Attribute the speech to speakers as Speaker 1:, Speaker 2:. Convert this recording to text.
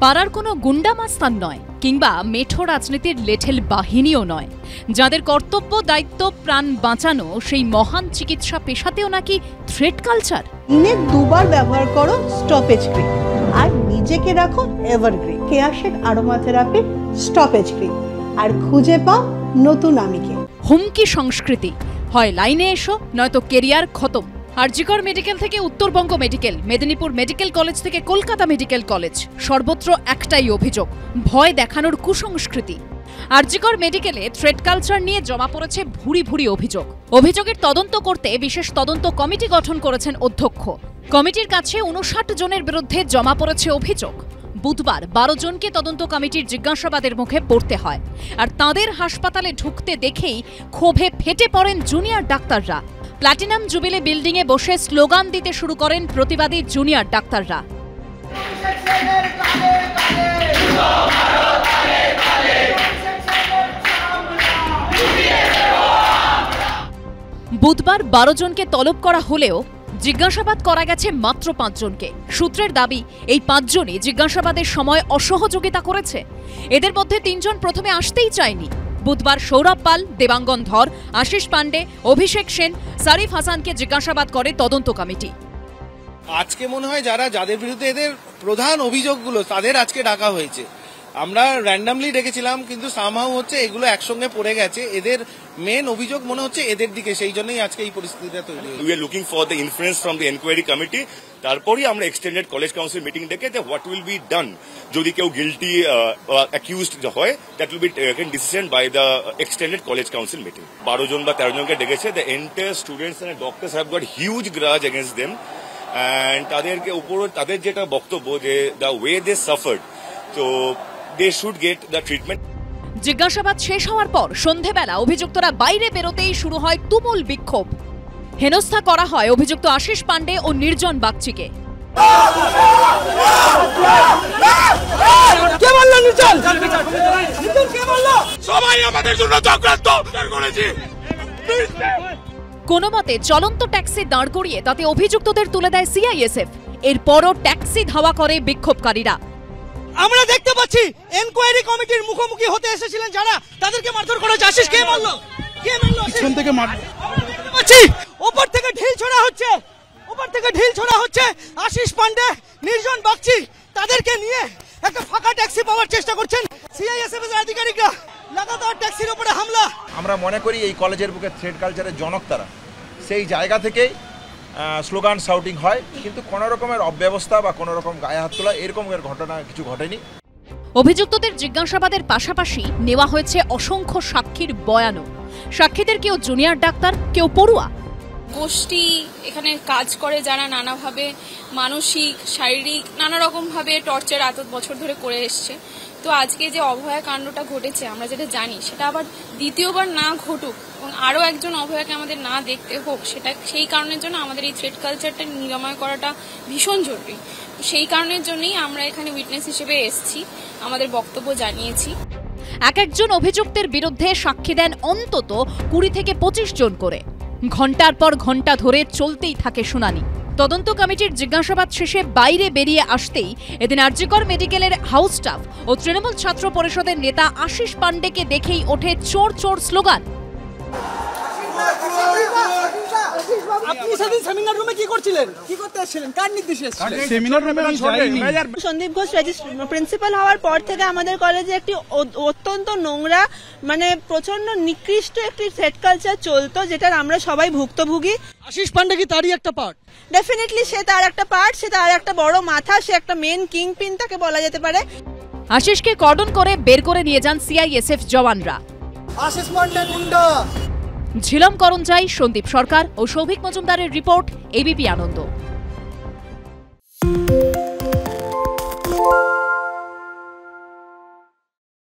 Speaker 1: পাড়ার কোনো গুন্ডা মাস্তান নয় কিংবা মেঠো রাজনীতির লেঠেল বাহিনীও নয়, যাদের কর্তব্য দায়িত্ব প্রাণ বাঁচানো সেই মহান চিকিৎসা পেশাতেও নাকি থ্রেট কালচার।
Speaker 2: দিনে দুবার ব্যবহার করো স্টপেজ ক্রিম আর নিজেকে রাখো এভারগ্রিন কেয়ারশেড আরোমা থেরাপি স্টপেজ ক্রিম আর খুঁজে পাও নতুন আমিকে।
Speaker 1: হুমকি সংস্কৃতি, হয় লাইনে এসো নয়তো কেরিয়ার খতম। আরজিকর মেডিকেল থেকে Uttarbanga medical, Medinipur medical college থেকে কলকাতা মেডিকেল কলেজ, সর্বত্র একটাই অভিযোগ, ভয় দেখানোর কুসংস্কৃতি। আরজিকর মেডিকেলে থ্রেট কালচার নিয়ে জমা পড়েছে ভুরি ভুরি অভিযোগ। অভিযোগের তদন্ত করতে বিশেষ তদন্ত কমিটি গঠন করেছেন অধ্যক্ষ। কমিটির কাছে 59 জনের বিরুদ্ধে জমা পড়েছে অভিযোগ। বুধবার 12 জনকে তদন্ত কমিটির জিজ্ঞাসাবাদের মুখে পড়তে হয়, আর তাঁদের হাসপাতালে ঢুকতে দেখেই ক্ষোভে ফেটে পড়েন জুনিয়র ডাক্তাররা। প্ল্যাটিনাম জুবিলি বিল্ডিংয়ে বসে স্লোগান দিতে শুরু করেন প্রতিবাদী জুনিয়র ডাক্তাররা। বুধবার 12 জনকে তলব করা হলেও জিজ্ঞাসাবাদ করা গেছে মাত্র 5 জনকে। সূত্রের দাবি, এই 5 জনই জিজ্ঞাসাবাদের সময় অসহযোগিতা করেছে। এদের মধ্যে 3 জন প্রথমে আসতেই চায়নি। বুধবার সৌরভ পাল, দেবাঙ্গন ধর, আশিস পান্ডে, অভিষেক সেন, সারিফ হাসানকে জিজ্ঞাসাবাদ করে তদন্ত কমিটি।
Speaker 3: আজকে মনে হয় যাদের বিরুদ্ধে এদের প্রধান অভিযোগগুলো তাদের আজকে ডাকা হয়েছে। আমরা র্যান্ডামলি ডেকেছিলাম, কিন্তু সামহাউ হচ্ছে এগুলো একসঙ্গে পড়ে গেছে। এদের মেন অভিযোগ মনে হচ্ছে এদের দিকে, সেই জন্যই আজকে এই পরিস্থিতিটা তৈরি হয়েছে।
Speaker 4: We are looking for the influence from the enquiry committee. তারপরই আমরা এক্সটেন্ডেড কলেজ কাউন্সিল মিটিং ডেকে যে হোয়াট উইল বি ডান যদি কেউ গিলটি অ্যাকিউজড হয়, that will be taken decision by the extended college council meeting. 12 জন বা 13 জনকে ডেকেছে। The entire students and doctors have got huge grudge against them, and তাদেরকে উপরে তাদের যেটা বক্তব্য যে দ্য ওয়ে দে সাফার্ড, তো they should get the treatment.
Speaker 1: জিজ্ঞাসাবাদ শেষ হওয়ার পর সন্ধেবেলা অভিযুক্তরা বাইরে বেরোতেই শুরু হয় তুমুল বিক্ষোভ। হেনস্থা করা হয় অভিযুক্ত আশিস পান্ডে ও নির্জন বাগচিকে। কোনো মতে চলন্ত ট্যাক্সি দাঁড় করিয়ে তাতে অভিযুক্তদের তুলে দেয় সিআইএসএফ। এরপরও ট্যাক্সি ধাওয়া করে বিক্ষোভকারীরা।
Speaker 5: আমরা দেখতে পাচ্ছি এনকোয়ারি কমিটির মুখোমুখি হতে এসেছিলেন যারা, তাদেরকে মারধর করা হচ্ছে। আশিস কে মারলো? কে মারলো? পিছন থেকে মারলো। আমরা দেখতে পাচ্ছি উপর থেকে ঢিল ছোড়া হচ্ছে, উপর থেকে ঢিল ছোড়া হচ্ছে। আশিস পান্ডে, নির্জন বাগচি, তাদেরকে নিয়ে একটা ফাঁকা ট্যাক্সি পাওয়ার চেষ্টা করছেন সিআইএসএফ এর আধিকারিকরা। লাগাতার ট্যাক্সির উপরে হামলা।
Speaker 6: আমরা মনে করি এই কলেজের বুকে থ্রেট কালচারের জনক তারা। সেই জায়গা থেকেই স্লোগান শাউটিং হয়, কিন্তু কোনো রকমের অব্যবস্থা বা কোনো রকম গায়ে হাত তোলা এরকম ঘটনা কিছু ঘটেনি।
Speaker 1: অভিযুক্তদের জিজ্ঞাসাবাদের পাশাপাশি নেওয়া হয়েছে অসংখ্য সাক্ষীর বয়ানও। সাক্ষীদের কেউ জুনিয়র ডাক্তার, কেউ পড়ুয়া।
Speaker 7: গোষ্ঠী এখানে কাজ করে যারা নানাভাবে মানসিক, শারীরিক, নানা রকম ভাবে টর্চার এত বছর ধরে করে এসছে। তো আজকে যে অভয়া কাণ্ডটা ঘটেছে, আমরা যেটা জানি সেটা আবার দ্বিতীয়বার না ঘটুক এবং আরও একজন অভয়াকে আমাদের না দেখতে হোক, সেই কারণের জন্য আমাদের এই থ্রেট কালচারটা নিরাময় করাটা ভীষণ জরুরি। সেই কারণের জন্যই আমরা এখানে উইটনেস হিসেবে এসেছি, আমাদের বক্তব্য জানিয়েছি।
Speaker 1: এক একজন অভিযুক্তের বিরুদ্ধে সাক্ষী দেন অন্তত 20 থেকে 25 জন করে। ঘণ্টার পর ঘণ্টা ধরে চলতেই থাকে শুনানি। তদন্ত কমিটির জিজ্ঞাসাবাদ শেষে বাইরে বেরিয়ে আসতেই এদিন আরজিকর মেডিকেলের হাউস স্টাফ ও তৃণমূল ছাত্র পরিষদের নেতা আশিস পান্ডেকে দেখেই ওঠে চোর চোর স্লোগান।
Speaker 5: আপনি সেদিন সেমিনার রুমে কি করছিলেন? কি করতে এসেছিলেন? কার নির্দেশে এসেছিলেন? সেমিনার রুমে
Speaker 8: সন্দীপ ঘোষ প্রিন্সিপাল হওয়ার পর থেকে আমাদের কলেজে একটি অত্যন্ত নোংরা, মানে প্রচন্ড নিকৃষ্ট একটি থ্রেট কালচার চলতো, যেটার আমরা সবাই ভুক্তভোগী।
Speaker 5: আশিস পান্ডে কি তারই একটা পার্ট?
Speaker 8: ডেফিনেটলি সে তার একটা পার্ট, সে তার একটা বড় মাথা, সে একটা মেন কিং পিন তাকে বলা যেতে পারে।
Speaker 1: আশিসকে কর্ডন করে বের করে নিয়ে যান সিআইএসএফ জওয়ানরা।
Speaker 5: আশিস পান্ডে গুন্ডা।
Speaker 1: ঝিলম করঞ্জাই, সন্দীপ সরকার ও সৌভিক মজুমদারের রিপোর্ট, এবিপি আনন্দ।